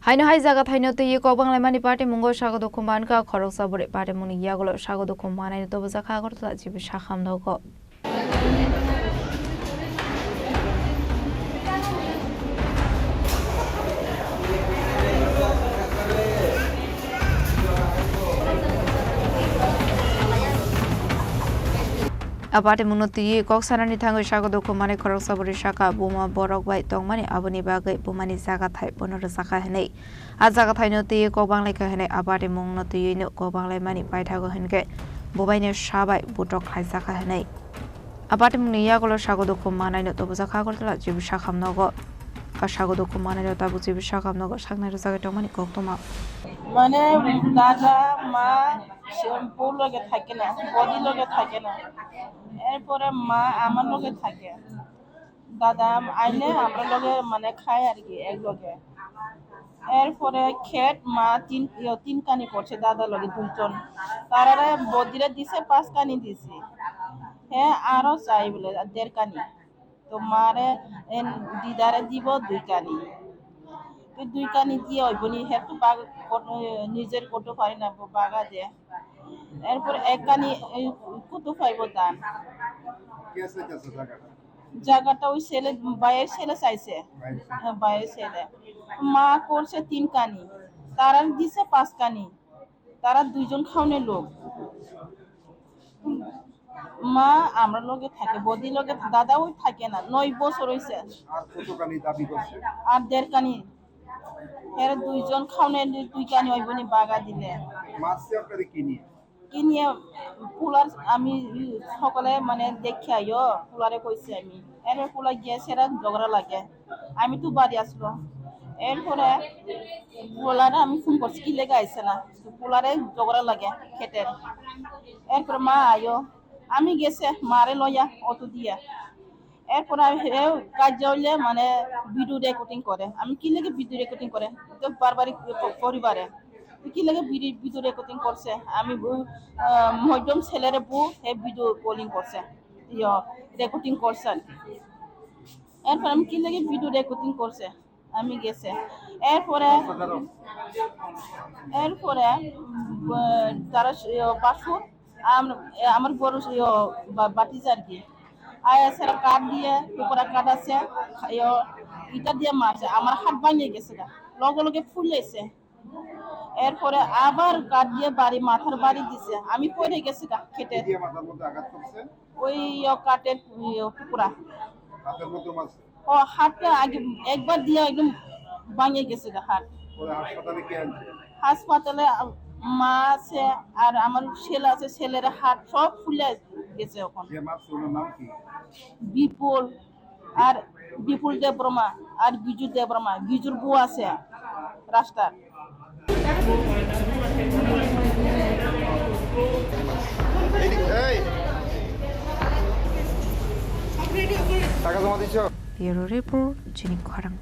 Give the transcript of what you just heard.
হাইনো high জায়গা থাইনো তো ইয়ে কবাংলাই মানি পার্টি মুঙ্গ স্বাগত কুমানকা খরক সাবরে পার্টি মুনি ইয়াগুলো স্বাগত কুমানাই তো বজা খা করতে জিবি শাখাম দাও Aparte munuti kok sanani thango sago kumane khorok sabori saka buma borok bai tongmani aboni bagai bumani jaga thai ponor saka henei a jaga thai noti ko banglai ka henei aparte mung noti no ko banglai mani pai thago henke bobaine sabai butok khai saka henei aparte muni yagolo sago kumanai no to buja kha kortla jibu sakham nogo ka sago kumanai no tabu jibu sakham nogo saknai jaga tongmani kok toma মানে দাদা মা shampoo লগে থাকে না body লগে থাকে না এরপরে মা আমার লগে থাকে দাদা আইলে আমরা লগে মানে খাই আর কি এক লগে এরপরে খেত মা তিন কানি পড়ছে দাদা লগে দুজন তারা বদিরে দিছে 5 কানি দিছে হ্যাঁ আরো চাই বলে 1.5 কানি তো মারে দিদারে দিব 2 কানি দুই কানি দিয়ে ওইবনি হেতু বাগ নিজের কত পারি না বাগা দিয়ে এরপর এক কানি কত পাইব দান জায়গাটা ওই ছেলে বাইরের ছেলে চাইছে বাইরের ছেলে মা করছে 3 কানি তারা দিছে 5 কানি তারা দুইজন খাওনে লোক মা আমরা লগে থাকে বদি লগে দাদা ওই থাকে না 9 বছর হইছে আর কত কানি দাবি করছে আর 1.5 কানি এর দুইজন খাওনে 2 কানি হইবনি বাগা দিলে মাছ সরকারি কিনিয়ে পুলার আমি সকলে মানে দেখি আইও পুলারে কইছি আমি এর পুলা গিয়েছে এরা ঝগড়া লাগে আমি তো বাড়ি আসলো এরপরে পুলারে আমি ফোন করছি কি লেগে আইছে না পুলারে ঝগড়া লাগে খেতের এরপরে মা আইও আমি গেছে মারে লইয়া অটো দিয়া এরপর কাজ হইলে মানে ভিডিও রেকর্ডিং করে আমি কি লাগে ভিডিও রেকর্ডিং করে তো বারবারই পরিবারে কি লাগে ভিডিও রেকর্ডিং করছে আমি মধ্যম ছেলের বউ হে ভিডিও কলিং করছে রেকর্ডিং করছে এরপর আমি কি লাগে ভিডিও রেকর্ডিং করছে আমি গেছে এরপরে তারা পাশুর আমার বড় বাতিজা আর কি আয়া সেরা কাঠ দিয়ে টুকরা কাঠ আছে ইটা দিয়ে মারছে আমার হাত ভাঙিয়ে গেছে লগে লগে ফুলেছে এরপরে আবার কাঠ দিয়ে বাড়ি মাথার বাড়ি দিছে আমি পড়ে গেছি খেটে ওই কাঠের টুকরা ও হাতটা আগে একবার দিয়ে একদম ভাঙিয়ে গেছে হাত হাসপাতালে মা আছে আর আমার ছেলে আছে ছেলের হাত সব ফুলে গেছে এখন বিপুল আর বিপুল দেবরমা আর বিজু দেবরমা বিজুর বউ আছে রাস্তার টাকা জমা দিছো ব্যুরো রিপোর্ট জিনিক খরাং